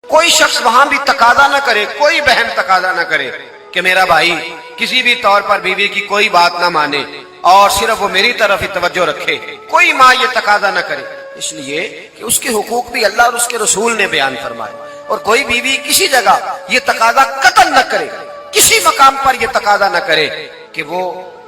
کوئی شخص وہاں بھی تقاضا نہ کرے, کوئی بہن تقاضا نہ کرے کہ میرا بھائی کسی بھی طور پر بیوی کی کوئی بات نہ مانے اور صرف وہ میری طرف ہی توجہ رکھے. کوئی ماں یہ تقاضا نہ کرے, اس لیے کہ اس کے حقوق بھی اللہ اور اس کے رسول نے بیان فرمائے. اور کوئی بیوی کسی جگہ یہ تقاضا قطعاً نہ کرے, کسی مقام پر یہ تقاضا نہ کرے کہ وہ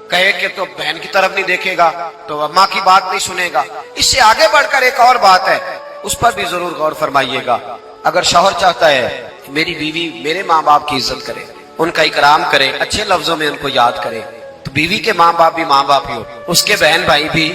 کہے کہ تو بہن کی طرف نہیں دیکھے گا, تو ماں کی بات نہیں سنے گا. اس سے آگے بڑھ کر ایک اور بات ہے, اس پر بھی ضرور غور فرمائیے گا. اگر شوہر چاہتا ہے کہ میری بیوی میرے ماں باپ کی عزت کرے, ان کا اکرام کرے, اچھے لفظوں میں ان کو یاد کرے, تو بیوی کے ماں باپ بھی ماں باپ ہی ہوتے, اس کے بہن بھائی بھی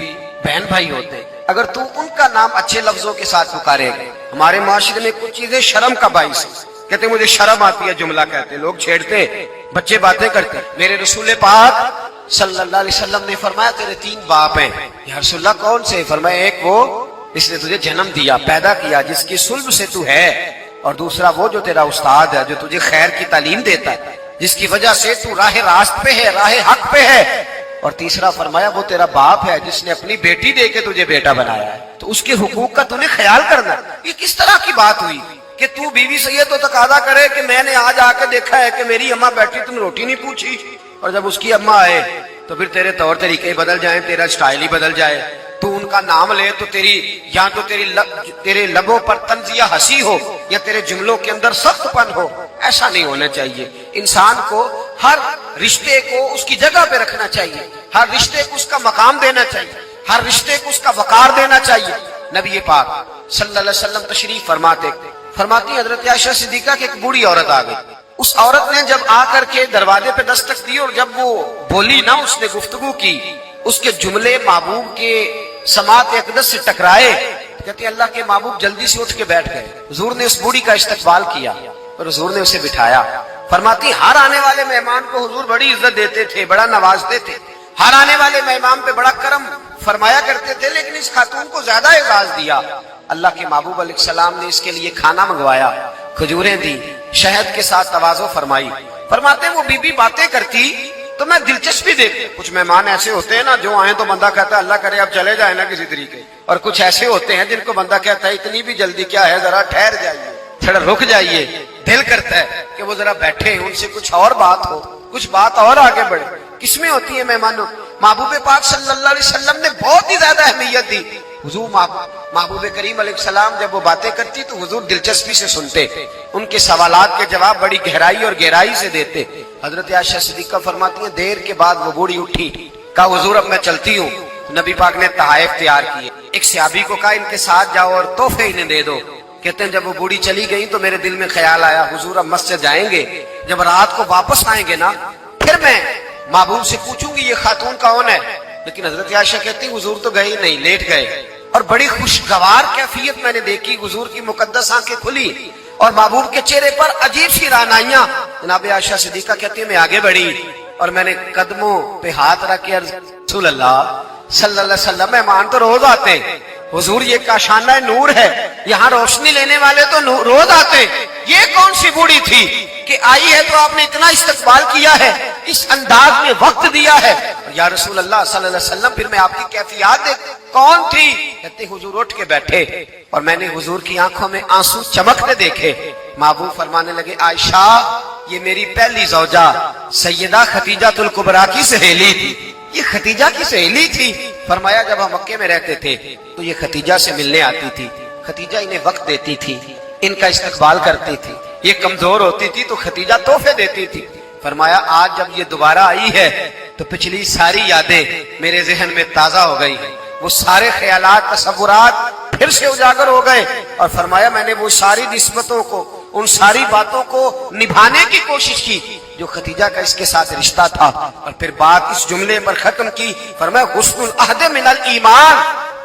بہن بھائی ہوتے ہیں. اگر تو ان کا نام اچھے لفظوں کے ساتھ پکارے گا, ہمارے معاشرے میں کچھ چیزیں شرم کا باعث ہیں. کہتے مجھے شرم آتی ہے جملہ کہتے, لوگ چھیڑتے, بچے باتیں کرتے. میرے رسول پاک صلی اللہ علیہ وسلم نے فرمایا تیرے 3 باپ ہیں. یا رسول اللہ کون سے؟ فرمایا ایک وہ جس نے تجھے جنم دیا, پیدا کیا, جس کی صلب سے تو ہے, اور دوسرا وہ جو تیرا استاد ہے, جو تجھے خیر کی تعلیم دیتا ہے, جس کی وجہ سے تو راہ راست پہ ہے, راہ حق پہ ہے, اور تیسرا فرمایا وہ تیرا باپ ہے جس نے اپنی بیٹی دے کے تجھے بیٹا بنایا ہے. تو اس کے حقوق کا تو نے خیال کرنا. یہ کس طرح کی بات ہوئی کہ تو بیوی سے یہ تو تقاضا کرے کہ میں نے آج آ کے دیکھا ہے کہ میری اماں بیٹھی, تم روٹی نہیں پوچھی, اور جب اس کی اماں آئے تو پھر تیرے طور طریقے بدل جائیں, تیرا سٹائل ہی بدل جائے. تو ان کا نام لے تو یا تو تیرے لبوں پر طنز یا ہنسی ہو, یا تیرے جملوں کے اندر سخت پن ہو. ایسا نہیں ہونا چاہیے. انسان کو ہر رشتے کو اس کی جگہ پہ رکھنا چاہیے, ہر رشتے کو اس کا مقام دینا چاہیے, ہر رشتے کو اس کا وقار دینا چاہیے. نبی پاک صلی اللہ علیہ وسلم تشریف فرماتی حضرت عائشہ صدیقہ کی ایک بوڑھی عورت آ گئی. اس عورت نے جب آ کر کے دروازے پہ دستک دی, اور جب وہ بولی نا, اس نے گفتگو کی, اس کے جملے محبوب کے سماعت اقدس سے ٹکرائے. کہتے اللہ کے محبوب جلدی سے اٹھ کے بیٹھ گئے. حضور نے اس بوڑھی کا استقبال کیا اور حضور نے اسے بٹھایا. فرماتی ہر آنے والے مہمان کو حضور بڑی عزت دیتے تھے, بڑا نوازتے تھے, ہر آنے والے مہمان پہ بڑا کرم فرمایا کرتے تھے, لیکن اس خاتون کو زیادہ اعزاز دیا. اللہ کے محبوب علیہ السلام نے اس کے لیے کھانا منگوایا, کھجوریں دی, شہد کے ساتھ تواضع فرمائی. فرماتے وہ بی بی باتیں کرتی تو میں دلچسپی دیکھتی. کچھ مہمان ایسے ہوتے ہیں نا جو آئیں تو بندہ کہتا ہے اللہ کرے اب چلے جائیں نا کسی طریقے, اور کچھ ایسے ہوتے ہیں جن کو بندہ کہتا ہے اتنی بھی جلدی کیا ہے, ذرا ٹھہر جائیے, تھوڑا رک جائیے. دل کرتا ہے کہ وہ ذرا بیٹھے, ان سے کچھ اور بات ہو, کچھ بات اور آگے بڑھے. کس میں ہوتی ہے مہمانوں؟ محبوب پاک صلی اللہ علیہ وسلم نے بہت ہی زیادہ اہمیت دی. حضور محبوب کریم علیہ السلام جب وہ باتیں کرتی تو حضور دلچسپی سے سنتے, ان کے سوالات کے جواب بڑی گہرائی اور گہرائی سے دیتے. حضرت عائشہ صدیقہ فرماتی ہیں دیر کے بعد وہ بوڑھی اٹھی, کہا حضور اب میں چلتی ہوں. نبی پاک نے تحائف تیار کیے. ایک صحابی کو کہا ان کے ساتھ جاؤ اور تحفے انہیں دے دو. کہتے ہیں جب وہ بوڑھی چلی گئی تو میرے دل میں خیال آیا حضور اب مسجد جائیں گے, جب رات کو واپس آئیں گے نا پھر میں محبوب سے پوچھوں گی یہ خاتون کون ہے. لیکن حضرت عائشہ کہتی حضور تو گئے نہیں, لیٹ گئے. اور بڑی خوشگوار کیفیت میں نے دیکھی, حضور کی مقدس آنکھیں کھلی اور محبوب کے چہرے پر عجیب سی رعنائیاں. جناب عائشہ صدیقہ کہتی ہے میں آگے بڑھی اور میں نے قدموں پہ ہاتھ رکھ کے رسول اللہ صلی اللہ علیہ وسلم مہمان تو روز آتے, حضور یہ کاشانہ نور ہے, یہاں روشنی لینے والے تو روز آتے, یہ کون سی بوڑھی تھی کہ آئی ہے تو آپ نے اتنا استقبال کیا ہے, اس انداز میں وقت دیا ہے. یا رسول اللہ صلی اللہ علیہ وسلم پھر میں آپ کی کیفیات دیکھ کون تھی؟ کہتے حضور اٹھ کے بیٹھے اور میں نے حضور کی آنکھوں میں آنسو چمکتے دیکھے. محبوب فرمانے لگے عائشہ یہ میری پہلی زوجہ سیدہ ختیجہ الکبریٰ کی سہیلی تھی. یہ ختیجہ کی سہیلی تھی. فرمایا جب ہم مکے میں رہتے تھے تو یہ ختیجہ سے ملنے آتی تھی, ختیجہ انہیں وقت دیتی تھی, ان کا استقبال کرتی تھی. یہ کمزور ہوتی تھی تو ختیجہ تحفے دیتی تھی. فرمایا آج جب یہ دوبارہ آئی ہے تو پچھلی ساری یادیں میرے ذہن میں تازہ ہو گئی, وہ سارے خیالات تصورات پھر سے اجاگر ہو گئے. اور فرمایا میں نے وہ ساری نسبتوں کو, ان ساری باتوں کو نبھانے کی کوشش کی جو ختیجہ کا اس کے ساتھ رشتہ تھا. اور پھر بات اس جملے پر ختم کی, فرمایا حسن العہد من الایمان,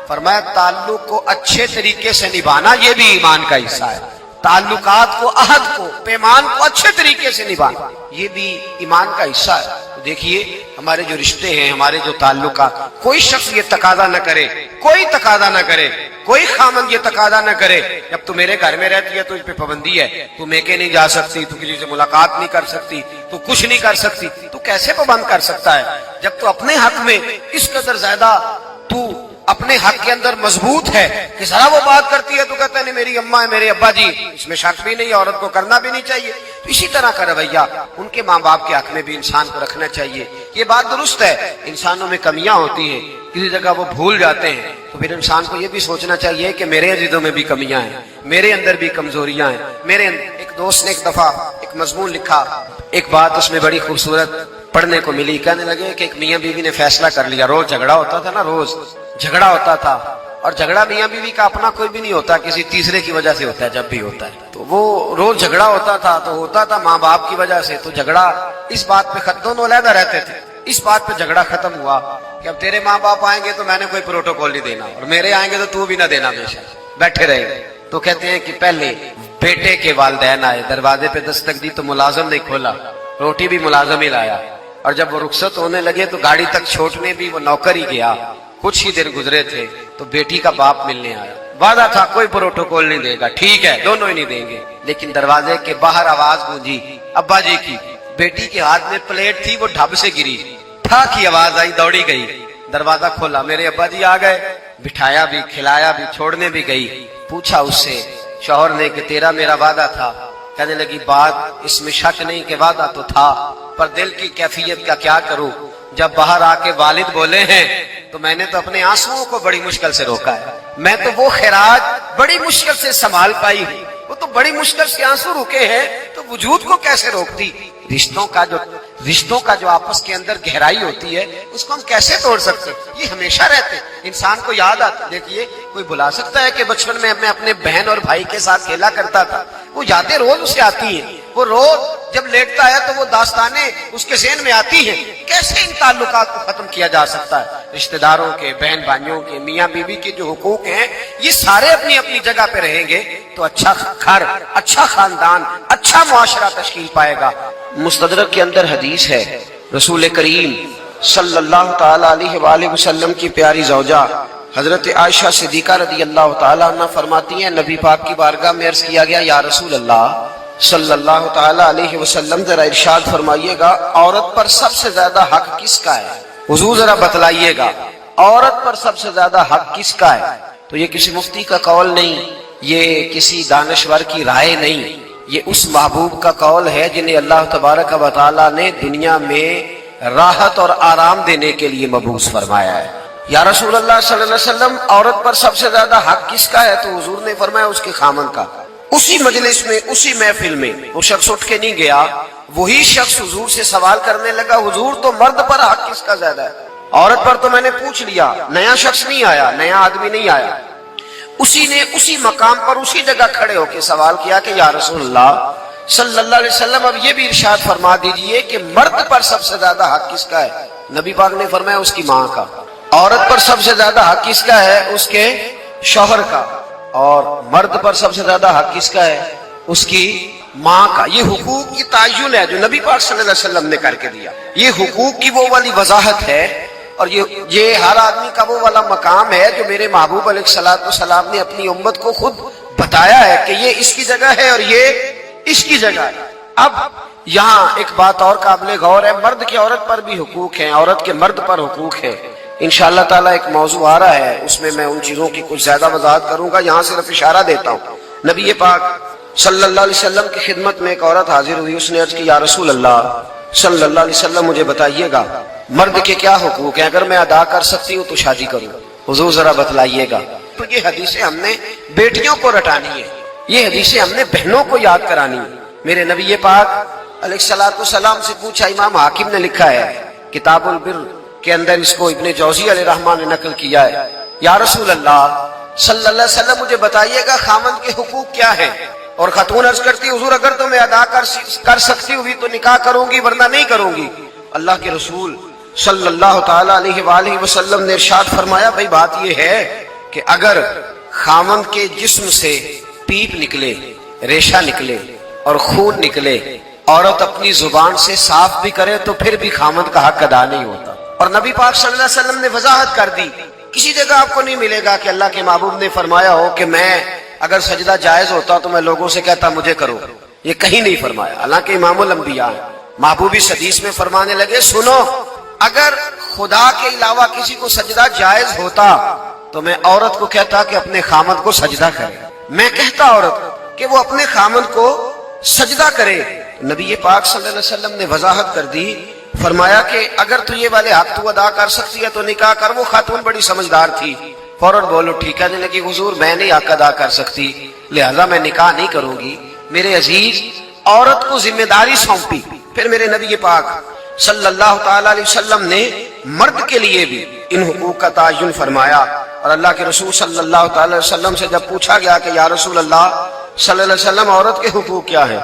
فرمایا تعلق کو اچھے طریقے سے نبھانا یہ بھی ایمان کا حصہ ہے. تعلقات کو, عہد کو, پیمان کو اچھے طریقے سے نبھانا یہ بھی ایمان کا حصہ ہے. دیکھیے ہمارے جو رشتے ہیں, ہمارے جو تعلقات, کوئی شخص یہ تقاضا نہ کرے, کوئی تقاضا نہ کرے, کوئی خامند یہ تقاضا نہ کرے جب تو میرے گھر میں رہتی ہے تو اس پہ پابندی ہے, تو میکے نہیں جا سکتی, تو کسی سے ملاقات نہیں کر سکتی, تو کچھ نہیں کر سکتی. تو کیسے پابند کر سکتا ہے جب تو اپنے حق میں اس قدر زیادہ تو اپنے حق کے اندر مضبوط ہے کہ ذرا وہ بات کرتی ہے تو کہتے ہیں میری اماں ہے میرے ابا جی، اس میں شک بھی نہیں، عورت کو کرنا بھی نہیں چاہیے. تو اسی طرح کا رویہ ان کے ماں باپ کے حق میں بھی انسان کو رکھنا چاہیے. یہ بات درست ہے، انسانوں میں کمیاں ہوتی ہیں، کسی جگہ وہ بھول جاتے ہیں، تو پھر انسان کو یہ بھی سوچنا چاہیے کہ میرے عزیزوں میں بھی کمیاں ہیں، میرے اندر بھی کمزوریاں ہیں. ایک دوست نے ایک دفعہ ایک مضمون لکھا، ایک بات اس میں بڑی خوبصورت پڑھنے کو ملی. کہنے لگے کہ ایک میاں بیوی نے فیصلہ کر لیا. روز جھگڑا ہوتا تھا نا، روز جھگڑا ہوتا تھا، اور جھگڑا میاں بیوی کا اپنا کوئی بھی نہیں ہوتا، کسی تیسرے کی وجہ سے ہوتا ہے. جب بھی ہوتا ہے تو وہ روز جھگڑا ہوتا تھا، تو ہوتا تھا ماں باپ کی وجہ سے. تو جھگڑا اس بات پہ دونوں علیحدہ رہتے تھے، اس بات پہ جھگڑا ختم ہوا کہ اب تیرے ماں باپ آئیں گے تو میں نے کوئی پروٹوکول نہیں دینا، اور میرے آئیں گے تو تو بھی نہ دینا، ہمیشہ بیٹھے رہے. تو کہتے ہیں کہ پہلے بیٹے کے والدین آئے، دروازے پہ دستک دی تو ملازم نہیں کھولا، روٹی بھی ملازم ہی لایا. اور جب وہ رخصت ہونے لگے تو گاڑی تک چھوڑنے بھی وہ نوکر ہی گیا. کچھ ہی دن گزرے تھے تو بیٹی کا باپ ملنے آیا. وعدہ تھا کوئی پروٹوکول نہیں دے گا، ٹھیک ہے دونوں ہی نہیں دیں گے. لیکن دروازے کے باہر آواز گونجی ابا جی کی. بیٹی کے ہاتھ میں پلیٹ تھی، وہ ڈھب سے گری، ٹھا کی آواز آئی، دوڑی گئی، دروازہ کھولا، میرے ابا جی آ گئے. بٹھایا بھی، کھلایا بھی، چھوڑنے بھی گئی. پوچھا اس سے شوہر نے کہ تیرا میرا وعدہ تھا. کہنے لگی بات اس میں شک نہیں کہ وعدہ تو تھا، پر دل کی کیفیت کا کیا کروں. جب باہر آ کے والد بولے ہیں تو میں نے تو اپنے آنسوؤں کو بڑی مشکل سے روکا ہے. میں تو وہ خراج بڑی مشکل سے سنبھال پائی ہوں، وہ تو بڑی مشکل سے آنسو رکے ہیں، تو وجود کو کیسے روکتی. رشتوں کا جو آپس کے اندر گہرائی ہوتی ہے اس کو ہم کیسے توڑ سکتے. یہ ہمیشہ رہتے، انسان کو یاد آتا. دیکھیے کوئی بلا سکتا ہے کہ بچپن میں میں اپنے بہن اور بھائی کے ساتھ کھیلا کرتا تھا، وہ یادیں روز اسے آتی ہیں. وہ روز جب لیٹتا ہے تو وہ داستانیں اس کے ذہن میں آتی ہیں. کیسے ان تعلقات کو ختم کیا جا سکتا ہے. رشتہ داروں کے، بہن بھائیوں کے، میاں بیوی کے جو حقوق ہیں یہ سارے اپنی اپنی جگہ پہ رہیں گے تو اچھا گھر، اچھا خاندان، اچھا معاشرہ تشکیل پائے گا. مستدرک کے اندر حدیث ہے، رسول کریم صلی اللہ تعالی علیہ وآلہ وسلم کی پیاری زوجہ حضرت عائشہ صدیقہ رضی اللہ تعالی عنہ فرماتی ہیں نبی پاک کی بارگاہ میں عرض کیا گیا یا رسول اللہ صلی اللہ تعالی علیہ وسلم ذرا ارشاد فرمائیے گا عورت پر سب سے زیادہ حق کس کا ہے. حضور ذرا بتلائیے گا عورت پر سب سے زیادہ حق کس کا ہے. تو یہ کسی مفتی کا قول نہیں، یہ کسی دانشور کی رائے نہیں، یہ اس محبوب کا قول ہے جنہیں اللہ تبارک و تعالی نے دنیا میں راحت اور آرام دینے کے لیے مبعوث فرمایا ہے. یا رسول اللہ صلی اللہ علیہ وسلم عورت پر سب سے زیادہ حق کس کا ہے؟ تو حضور نے فرمایا اس کے خامن کا. اسی مجلس میں، اسی محفل میں وہ شخص اٹھ کے نہیں گیا، وہی شخص حضور سے سوال کرنے لگا حضور تو مرد پر حق کس کا زیادہ ہے؟ عورت پر تو میں نے پوچھ لیا، نیا شخص نہیں آیا، نیا آدمی نہیں آیا. اسی نے اسی مقام پر اسی جگہ کھڑے ہو کے سوال کیا کہ یا رسول اللہ صلی اللہ علیہ وسلم اب یہ بھی ارشاد فرما دیجئے کہ مرد پر سب سے زیادہ حق کس کا ہے؟ نبی پاک نے فرمایا اس کی ماں کا. عورت پر سب سے زیادہ حق کس کا ہے؟ اس کے شوہر کا. اور مرد پر سب سے زیادہ حق کس کا ہے؟ اس کی ماں کا. یہ حقوق کی تعین ہے جو نبی پاک صلی اللہ علیہ وسلم نے کر کے دیا. یہ حقوق کی وہ والی وضاحت ہے اور یہ ہر آدمی کا وہ والا مقام ہے جو میرے محبوب علیہ الصلوۃ والسلام نے اپنی امت کو خود بتایا ہے کہ یہ اس کی جگہ ہے اور یہ اس کی جگہ ہے. اب یہاں ایک بات اور قابل غور ہے، مرد کے عورت پر بھی حقوق ہیں، عورت کے مرد پر حقوق ہے. انشاءاللہ تعالیٰ ایک موضوع آ رہا ہے، اس میں ان چیزوں کی کچھ زیادہ وضاحت کروں گا، یہاں صرف اشارہ دیتا ہوں. نبی پاک صلی اللہ علیہ وسلم کی خدمت میں ایک عورت حاضر ہوئی، اس نے عرض کی یا رسول اللہ صلی اللہ علیہ وسلم مجھے بتائیے گا مرد کے کیا حقوق ہیں، اگر میں ادا کر سکتی ہوں تو شادی کروں. حضور ذرا بتلائیے گا. تو یہ حدیثیں ہم نے بیٹیوں کو رٹانی ہے، یہ حدیثیں ہم نے بہنوں کو یاد کرانی ہے. میرے نبی پاک علیہ الصلوۃ والسلام سے پوچھا، امام حاکم نے لکھا ہے کتاب البر کے اندر، اس کو ابن جوزی علیہ رحمان نے نقل کیا ہے، یا رسول اللہ صلی اللہ علیہ وسلم مجھے بتائیے گا خامند کے حقوق کیا ہیں. اور خاتون عرض کرتی حضور اگر تو میں ادا کر سکتی ہوئی تو نکاح کروں گی ورنہ نہیں کروں گی. اللہ کے رسول صلی اللہ تعالی علیہ وآلہ وسلم نے ارشاد فرمایا بھئی بات یہ ہے کہ اگر خامند کے جسم سے پیپ نکلے، ریشہ نکلے اور خون نکلے، عورت اپنی زبان سے صاف بھی کرے تو پھر بھی خامند کا حق ادا نہیں ہوتا. اور نبی پاک صلی اللہ علیہ وسلم نے وضاحت کر دی. کسی جگہ آپ کو نہیں ملے گا کہ اللہ کے محبوب نے فرمایا ہو کہ میں اگر سجدہ جائز ہوتا تو میں لوگوں سے کہتا مجھے کرو، یہ کہیں نہیں فرمایا. حالانکہ امام الانبیاء محبوب اس حدیث میں فرمانے لگے سنو اگر خدا کے علاوہ کسی کو سجدہ جائز ہوتا تو میں عورت کو کہتا کہ اپنے خامد کو سجدہ کرے، میں کہتا عورت کہ وہ اپنے خامد کو سجدہ کرے۔ نبی پاک صلی اللہ علیہ وسلم نے وضاحت کر دی، فرمایا کہ اگر تو یہ والے حق تو ادا کر سکتی ہے تو نکاح کر۔ وہ خاتون بڑی سمجھدار تھی، فوراً بولو ٹھیک ہے کہ حضور میں نہیں حق ادا کر سکتی، لہذا میں نکاح نہیں کروں گی۔ میرے عزیز، عورت کو ذمہ داری سونپی۔ پھر میرے نبی پاک صلی اللہ تعالی علیہ وسلم نے مرد کے لیے بھی ان حقوق کا تعین فرمایا، اور اللہ کے رسول صلی اللہ تعالی علیہ وسلم سے جب پوچھا گیا کہ یا رسول اللہ صلی اللہ علیہ وسلم عورت کے حقوق کیا ہیں،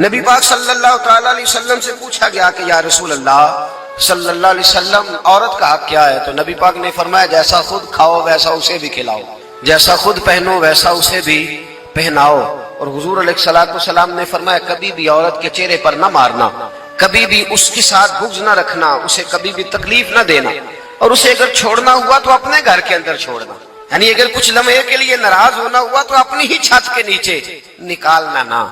نبی پاک صلی اللہ تعالی علیہ وسلم سے پوچھا گیا کہ یا رسول اللہ صلی اللہ علیہ وسلم عورت کا حق کیا ہے، تو نبی پاک نے فرمایا جیسا خود کھاؤ ویسا اسے بھی کھلاؤ، جیسا خود پہنو ویسا اسے بھی پہناؤ۔ اور حضور علیہ الصلوۃ والسلام نے فرمایا کبھی بھی عورت کے چہرے پر نہ مارنا، کبھی بھی اس کے ساتھ بغض نہ رکھنا، اسے کبھی بھی تکلیف نہ دینا، اور اسے اگر چھوڑنا ہوا تو اپنے گھر کے اندر چھوڑنا، یعنی اگر کچھ لمحے کے لیے ناراض ہونا ہوا تو اپنی ہی چھت کے نیچے، نکالنا نہ،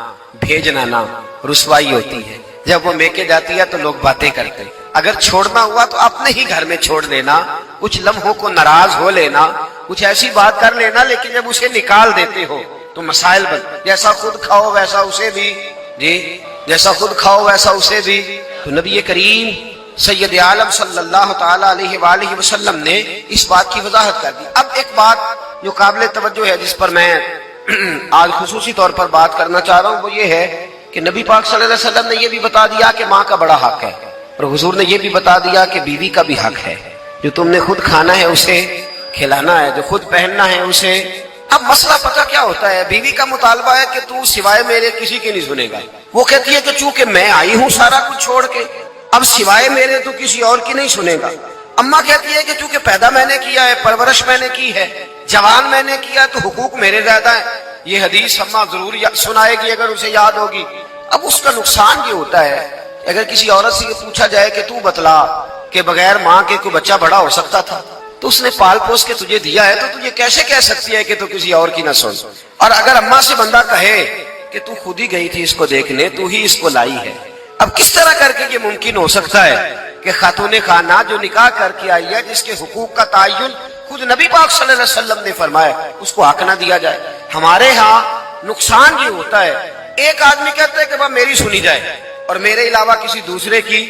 بھیجنا نہ، رسوائی ہوتی ہے۔ جب وہ میکے جاتی ہے تو لوگ باتیں کرتے، اگر چھوڑنا ہوا تو اپنے ہی گھر میں چھوڑ دینا، کچھ لمحوں کو ناراض ہو لینا، کچھ ایسی بات کر لینا، لیکن جب اسے نکال دیتے ہو تو مسائل بن، جیسا خود کھاؤ ویسا اسے بھی، جیسا خود کھاؤ ویسا اسے بھی۔ تو نبی کریم سید عالم صلی اللہ تعالی علیہ وآلہ وسلم نے اس بات کی وضاحت کر دی۔ اب ایک بات جو قابل توجہ ہے، جس پر میں آج خصوصی طور پر بات کرنا چاہ رہا ہوں، وہ یہ ہے کہ نبی پاک صلی اللہ علیہ وسلم نے یہ بھی بتا دیا کہ ماں کا بڑا حق ہے، اور حضور نے یہ بھی بتا دیا کہ بیوی کا بھی حق ہے، جو تم نے خود کھانا ہے اسے کھلانا ہے، جو خود پہننا ہے اسے۔ اب مسئلہ پتہ کیا ہوتا ہے، بیوی کا مطالبہ ہے کہ تو سوائے میرے کسی کی نہیں سنے گا، وہ کہتی ہے کہ چونکہ میں آئی ہوں سارا کچھ چھوڑ کے، اب سوائے میرے تو کسی اور کی نہیں سنے گا۔ اماں کہتی ہے کہ چونکہ پیدا میں نے کیا ہے، پرورش میں نے کی ہے، جوان میں نے کیا ہے، تو حقوق میرے زیادہ ہیں۔ یہ حدیث اماں ضرور سنائے گی اگر اسے یاد ہوگی۔ اب اس کا نقصان یہ ہوتا ہے، اگر کسی عورت سے یہ پوچھا جائے کہ تو بتلا کہ بغیر ماں کے کوئی بچہ بڑا ہو سکتا تھا، تو اس نے پال پوس کے تجھے دیا ہے، تو تجھے کیسے کہہ سکتی ہے کہ تو کسی اور کی نہ سن؟ اور اگر اماں سے بندہ کہے کہ تو خود ہی گئی تھی اس کو دیکھنے، تو ہی اس کو لائی ہے، اب کس طرح کر کے یہ ممکن ہو سکتا ہے کہ خاتون خانہ جو نکاح کر کے آئی ہے، جس کے حقوق کا تعین خود نبی پاک صلی اللہ علیہ وسلم نے فرمایا، اس کو حق نہ دیا جائے؟ ہمارے ہاں نقصان یہ ہوتا ہے، ایک آدمی کہتا ہے کہ وہ میری سنی جائے اور میرے علاوہ کسی دوسرے کی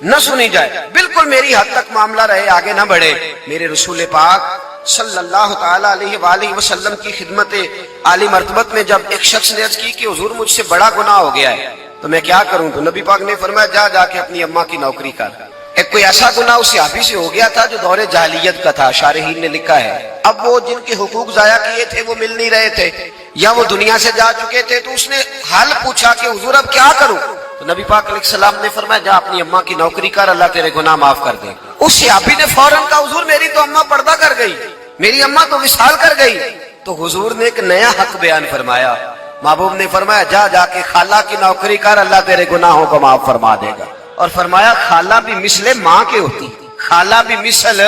نہ سنی جائے، بالکل میری حد تک معاملہ رہے، آگے نہ بڑھے۔ میرے رسول پاک صلی اللہ تعالی علیہ وآلہ وسلم کی خدمت عالی مرتبت میں جب ایک شخص نے عرض کی کہ حضور مجھ سے بڑا گناہ ہو گیا ہے تو میں کیا کروں، تو نبی پاک نے فرمایا جا کے اپنی اماں کی نوکری کر۔ ایک کوئی ایسا گناہ اس صحابی سے ہو گیا تھا جو دور جاہلیت کا تھا، شارحین نے لکھا ہے، اب وہ جن کے حقوق ضائع کیے تھے وہ مل نہیں رہے تھے یا وہ دنیا سے جا چکے تھے، تو اس نے حال پوچھا کہ حضور اب کیا کروں، تو نبی پاک علیہ السلام نے فرمایا جا اپنی اماں کی نوکری کر، اللہ تیرے گناہ معاف کر دے۔ اس صحابی نے فوراً کہا حضور میری تو اماں پردہ کر گئی، میری اماں تو وصال کر گئی، تو حضور نے ایک نیا حق بیان فرمایا، محبوب نے فرمایا جا کے خالہ کی نوکری کر، اللہ تیرے گناہوں کو معاف فرما دے گا۔ اور فرمایا خالہ بھی مثل ماں کے ہوتی، خالہ بھی مثل،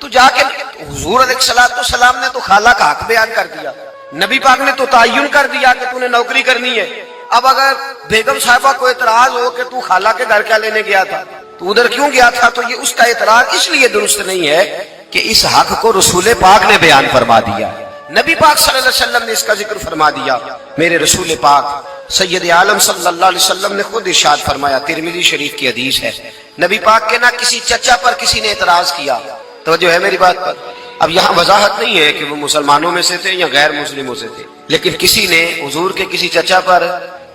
تو جا کے حضور علیہ الصلوۃ والسلام نے تو خالہ کا حق بیان کر دیا، نبی پاک نے تو تعین کر دیا کہ تو نے نوکری کرنی ہے۔ اب اگر بیگم صاحبہ کو اعتراض ہو کہ تو خالہ کے گھر کیا لینے گیا تھا، تو ادھر کیوں گیا تھا، تو یہ اس کا اعتراض اس لیے درست نہیں ہے کہ اس حق کو رسول پاک نے بیان فرما دیا، نبی پاک صلی اللہ علیہ وسلم نے اس کا ذکر فرما دیا۔ میرے رسول پاک سید عالم صلی اللہ علیہ وسلم نے خود ارشاد فرمایا، ترمذی شریف کی حدیث ہے، نبی پاک کے نہ کسی چچا پر کسی نے اعتراض کیا، توجہ ہے میری بات پر؟ اب یہاں وضاحت نہیں ہے کہ وہ مسلمانوں میں سے تھے یا غیر مسلموں سے تھے، لیکن کسی نے حضور کے کسی چچا پر،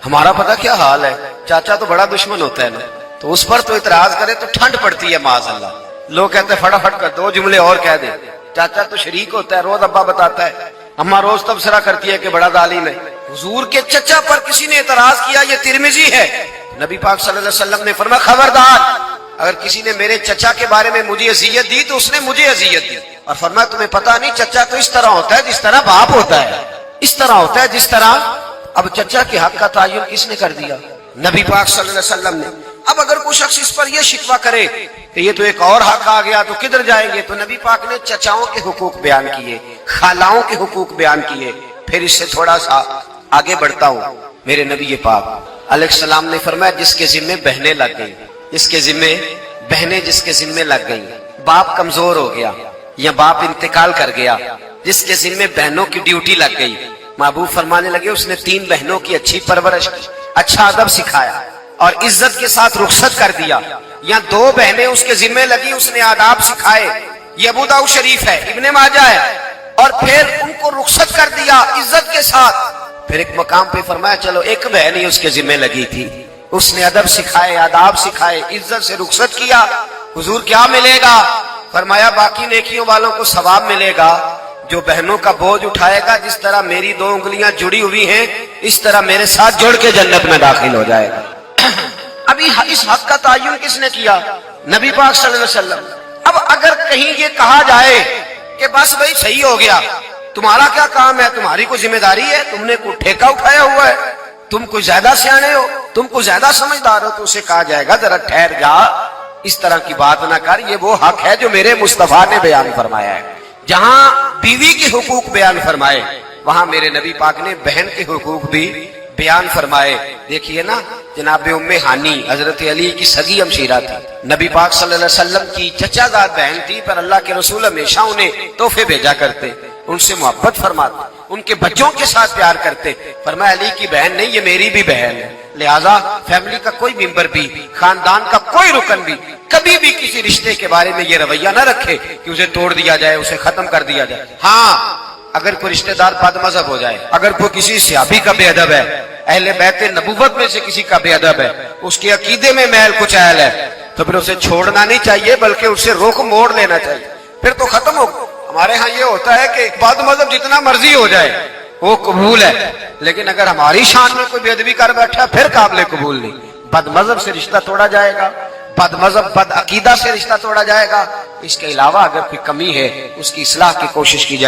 ہمارا پتہ کیا حال ہے، چاچا تو بڑا دشمن ہوتا ہے نا، تو اس پر تو اعتراض کرے تو ٹھنڈ پڑتی ہے معاذ اللہ، لوگ کہتے ہیں فٹافٹ کر دو جملے اور کہہ دے، چاچا تو شریک ہوتا ہے، روز ابا بتاتا ہے، اماں روز تبصرہ کرتی ہے کہ بڑا ظالم ہے۔ حضور کے چچا پر کسی نے اعتراض کیا، یہ ترمذی ہے، نبی پاک صلی اللہ علیہ وسلم نے فرمایا خبردار، اگر کسی نے میرے چچا کے بارے میں مجھے اذیت دی تو اس نے مجھے اذیت دی، اور فرمایا تمہیں پتہ نہیں چچا تو اس طرح ہوتا ہے جس طرح باپ ہوتا ہے، اس طرح ہوتا ہے جس طرح۔ اب چچا کے حق کا تعین کس نے کر دیا؟ نبی پاک صلی اللہ علیہ وسلم نے۔ اب اگر کوئی شخص اس پر یہ شکوہ کرے کہ یہ تو ایک اور حق آ گیا تو کدھر جائیں گے، تو نبی پاک نے چچاؤں کے حقوق بیان کیے، خالاؤں کے حقوق بیان کیے۔ پھر اس سے تھوڑا سا آگے بڑھتا ہوں، میرے نبی پاک علیہ السلام نے فرمایا جس کے ذمے بہنیں لگ گئی، جس کے ذمے بہنیں جس کے ذمے لگ گئی، باپ کمزور ہو گیا، یا باپ انتقال کر گیا جس کے ذمہ بہنوں کی ڈیوٹی لگ گئی، محبوب فرمانے لگے اس نے 3 بہنوں کی اچھی پرورش کی، اچھا ادب سکھایا اور عزت کے ساتھ رخصت کر دیا، یا 2 بہنیں اس کے ذمہ لگی، اس نے آداب سکھائے، یہ ابو داؤد شریف ہے، ابن ماجہ ہے، اور پھر ان کو رخصت کر دیا عزت کے ساتھ۔ پھر ایک مقام پہ فرمایا چلو 1 بہن ہی اس کے ذمہ لگی تھی، اس نے ادب سکھائے، آداب سکھائے، عزت سے رخصت کیا، حضور کیا ملے گا؟ فرمایا باقی نیکیوں والوں کو ثواب ملے گا، جو بہنوں کا بوجھ اٹھائے گا جس طرح میری 2 انگلیاں جڑی ہوئی ہیں اس طرح میرے ساتھ جڑ کے جنت میں داخل ہو جائے گا۔ ابھی اس حق کا تعین کس نے کیا؟ نبی پاک صلی اللہ علیہ وسلم۔ اب اگر کہیں یہ کہا جائے کہ بس بھائی صحیح ہو گیا، تمہارا کیا کام ہے، تمہاری کوئی ذمہ داری ہے، تم نے کوئی ٹھیکہ اٹھایا ہوا ہے، تم کوئی زیادہ سیانے ہو، تم کوئی زیادہ سمجھدار ہو، تو اسے کہا جائے گا ذرا ٹھہر جا، اس طرح کی بات نہ کر، یہ وہ حق ہے جو میرے مصطفیٰ نے بیان فرمایا ہے۔ جہاں بیوی کے حقوق بیان فرمائے وہاں میرے نبی پاک نے بہن کے حقوق بھی بیان فرمائے۔ دیکھیے نا جناب ام ہانی حضرت علی کی سگی ہمشیرہ تھی، نبی پاک صلی اللہ علیہ وسلم کی چچا زاد بہن تھی، پر اللہ کے رسول ہمیشہ انہیں تحفے بھیجا کرتے، ان سے محبت فرماتے، ان کے بچوں کے ساتھ پیار کرتے۔ فرمایا علی کی بہن نہیں، یہ میری بھی بہن ہے، لہذا فیملی کا کوئی ممبر بھی، خاندان کا کوئی رکن بھی کبھی بھی کسی رشتے کے بارے میں یہ رویہ نہ رکھے کہ اسے توڑ دیا جائے، اسے ختم کر دیا جائے۔ ہاں اگر کوئی رشتہ دار بد مذہب ہو جائے، اگر کوئی کسی صحابی کا بے ادب ہے، اہل بیت نبوت میں سے کسی کا بے ادب ہے، اس کے عقیدے میں میل کچیل ہے، تو پھر اسے چھوڑنا نہیں چاہیے بلکہ اسے رخ موڑ لینا چاہیے، پھر تو ختم ہو۔ ہمارے ہاں یہ ہوتا ہے کہ بد مذہب جتنا مرضی ہو جائے وہ قبول ہے، لیکن اگر ہماری شان میں کوئی بے ادبی کر بیٹھا پھر قابل قبول نہیں۔ بد مذہب سے رشتہ توڑا جائے گا، بد مذہب بد عقیدہ سے رشتہ توڑا جائے گا، اس کے علاوہ اگر کوئی کمی ہے اس کی اصلاح کی کوشش کی جائے۔